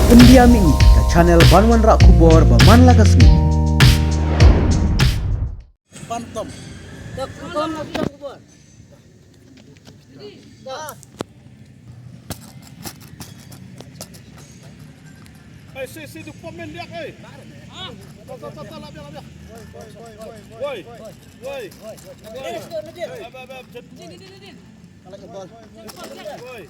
Pendiami ke channel Banwan Rak Kubor Baman Lakasmi. Pantom. Tak kom nak kubur. Hey, si tu pemain dia ke? Ah, tak lah dia. Woi. Din. Kalau ke bal. Woi.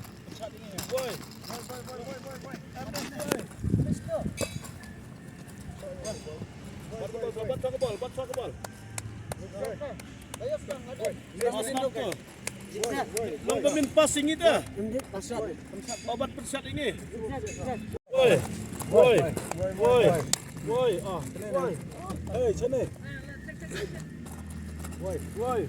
Bat ke bal. Long pemain passing itu. Obat persat ini. Woi. Ah. Hey, sini. Woi.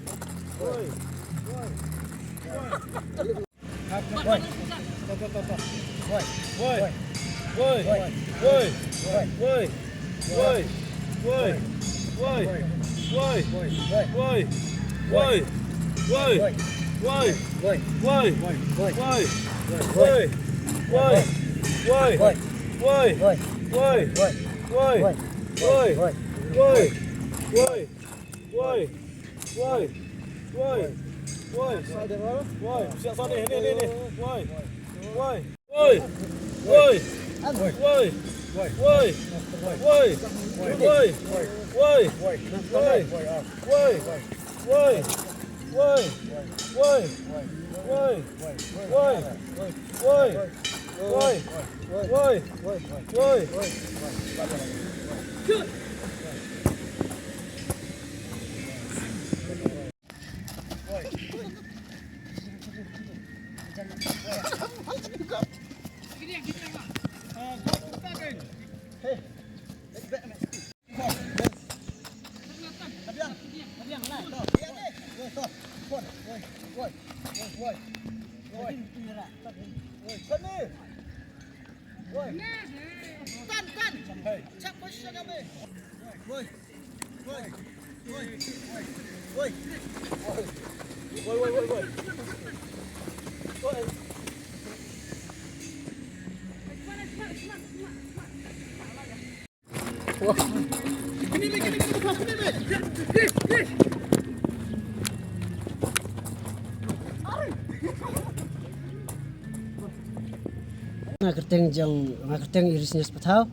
Ngakerteng irisnya sepatau.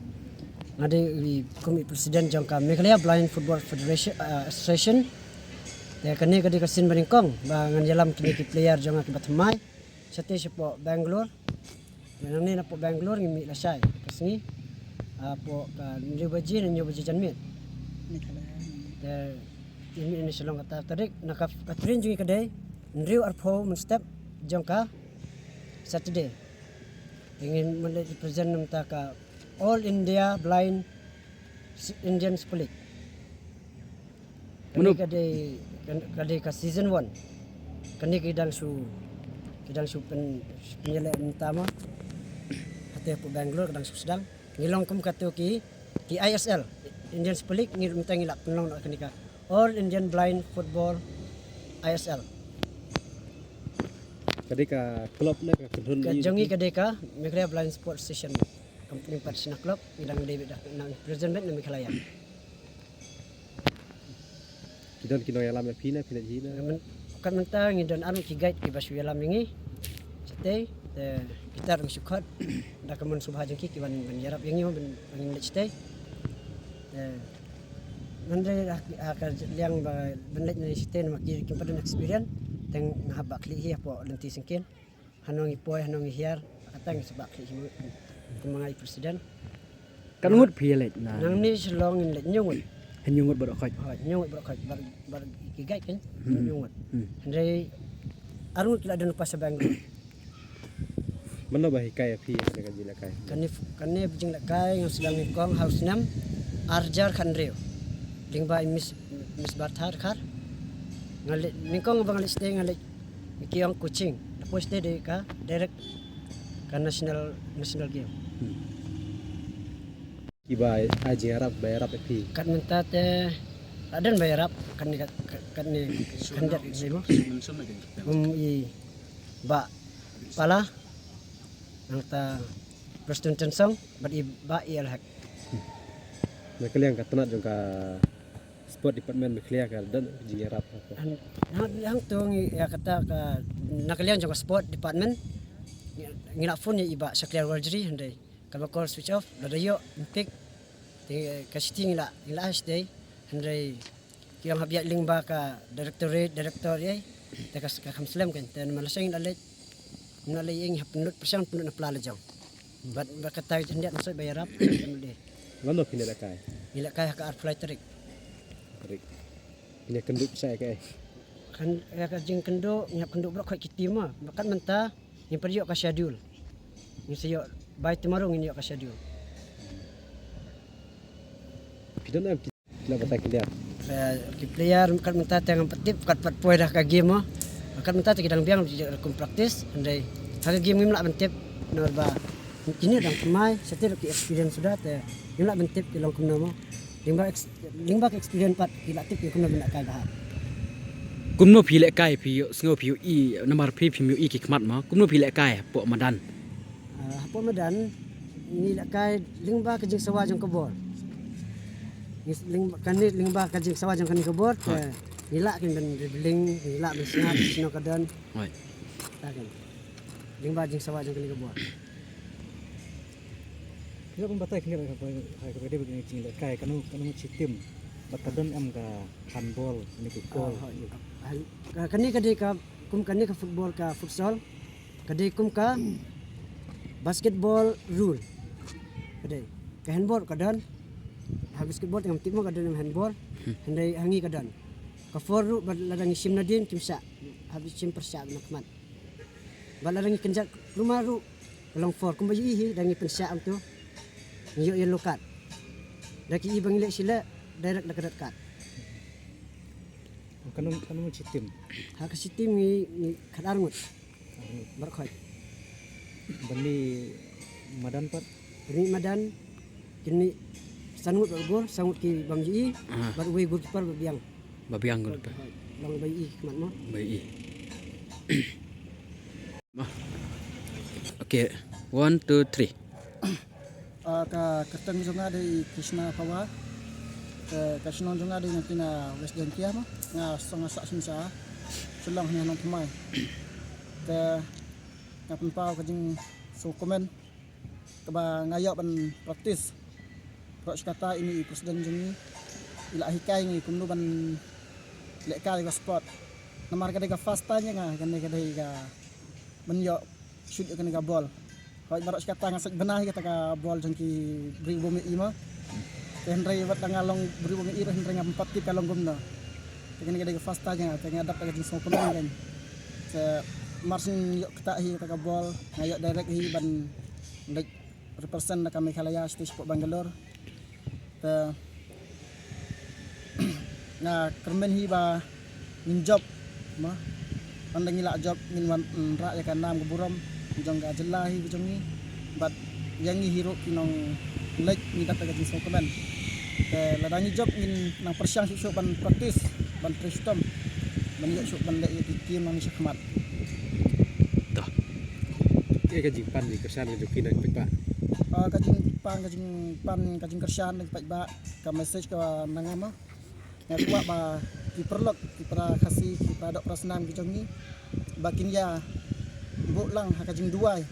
Ngade komite presiden jangka Meghalaya Blind Football Federation Association. Ya kini kadi kasin baringkong bangan jalam kini ki player jangka kibat mai. Sate sepo Bangalore. Nang ni napo Bangalore ngimi lasai. Kasni apo ka nyo baji janmit. Ya ini selong kata tarik nakap katrin jungi kadai. Nriu arpo men step jangka Saturday. Ingin represent namta ka All India Blind Indian Split. Kani kadai ka season 1. Kani kidang su penyelaan utama. Hati po Bangalore kadang su sedang ngilong kum kato ki ISL Indian Split ngilong ngilak penlong nak kani ka All Indian Blind Football ISL. Kadeka klub na ka kudun Jangi kadeka Meghalaya Blind Sports Station company persina club idang David dah nang president na Meghalaya. kidon kino yalam pina hina Kan mentang ngidon anu ki guide ki basu yalam ngi. Stay kita rung sukhat da kamun subha jengki ki ban yarap yangi ban let stay. Nandre akar liang ba benlet ni stay na ki kimpadon experience teng nahabak li hiya po lenti singkin hanong ipoy hanong hiar atang sebak li mga presiden kan ngut pielet na nang ni selong in let nyungut henyungut barokaj nyungut barokaj bar kigai kan nyungut andre arun kila don pas Bangalore mana bahi kaya pi dengan jila kaya kanne bijing lakai yang sedang ngkong house nam arjar khandreo lingba mis barthar khar ngalit mingkong bang ngalit stay ngalit kiong coaching tapos stay ka direct ka national game kiba aji harap bayar apa pi kan mentate adan bayar kan ni kandat zimo i ba pala nang ta Preston Tensong bat iba il hak. Mekeliang ka tanat jong ka sport department mekeliang ka dan jing rap apa. Hang tu ya kata ka nakalian jong sport department ngila phone ya iba sakliar warjri handai kalau call switch off ada yo pick kasih ngila day handai yang habia lingba ka director ye takas ka kamslam kan tan malasang alit nalay ing hapnut persiang punut na plala jong bat bakata hendak masuk bayarap de Ngano pindah kai. ngila kaya ka art flight tarik Tarik. Pindah kenduk saya kai. kan ya ka jing kendo nyap kendo bro kai kitima bakat menta yang pergi ka schedule ni sayo by tomorrow ini ka schedule Pidan am kita batai keliar. Ki player kan menta tang patip kat pat poy dah ka game kan menta kidang biang kum praktis andai haga game ngim la bentip norba kini dang kemai setir ki experience sudah te ngim la bentip ki long kum namo lingba experience pat ki la tip ki kum na ka dah Kumno phi lệ cai phi sngo phi i namar phi phi mi i ki khmat ma kumno phi lệ cai po madan hapo madan ni la kai lingba ka jing sawa jang kebor lingba ka jing sawa jang kan kebor ni la kin ben dribbling ni la ben snap sino kadan oi ta kan lingba jing sawa jang kan kebor Kita pun batai kini ka dia begini cing kai kanu citim batadan am ka handball ni ke gol kani kadi ka kum kani ka football ka futsal kadi kum ka basketball rule kadi ka handball kadan ha basketball ngam tim kadan handball handai hangi kadan ka for ru ladang sim nadin kimsa habis sim persa nakmat baladang kenjak rumah ru long for kum bayi hi dangi persa am tu nyo yellow card daki ibang ile sila direct dekat kat kanu citim ha ka sitim ni kadarngut berkhoi bani madan pat ini madan kini sangut gol sangut ki bangji bar we gol par biang babiang gol long bayi kemat mo bai i Okay 1 2 3 ka kertang jonga dari Krishna Pawa ke kasinon jonga dari nakina West Denkia ma nga songa sak simsa sulang hanya nong pemai ke ngapun pau kajing so komen ke ba ngayok ban praktis pro kata ini presiden jongi ila hikai ni kumnu ban leka ga sport namar ka ga fastanya nga kan ga ga menyo shoot kan ga ball Kau ibarat kata ngasak benah kita ka bol jengki beri bumi ima. Henry wat ngalong beri bumi ira Henry ngampat ti kalong gumna. Tekeni kada fasta nya tekeni adap ka jeng so pemain kan. Se marsin yok kita hi ka bol ngayok direct hi ban lek represent ka Meghalaya State Sport Bangalore. Te na kermen hi ba min job ma. Pandang ila job min wan ra ya kan nam guburam jong ga jelahi jong ni bat yang ni hero kinong lek ni dapat gaji sokoban ke ladangi job in nang persiang syuk ban praktis ban tristom ban yok syuk ban lek di tim nang syakmat dah Ke jing pan di kersan ke joki nak pak. kajing kersan lek ba ka message ka nangama ngakwa ba diperlok dipra kasih dipra dok prasnam jong ni bakin ya bu lang hakajing duai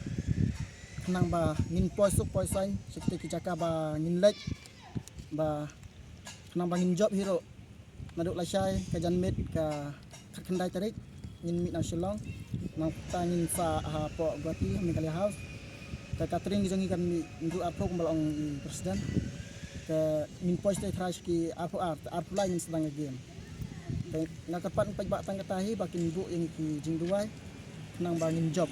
nang ba ngin poisuk poisain sekte kijaka ba ngin lek ba nang ba ngin job hero naduk lasai ka janmit ka kendai tarik ngin mit nang shillong nang tangin sa ha po guati Meghalaya House ka catering jangi kan ndu apro kumbalong presiden ke ngin pois te trash ki apo art lain sedang game ngakapan pajba tangkatahi bakin bu yang ki jing duai nang bangin job.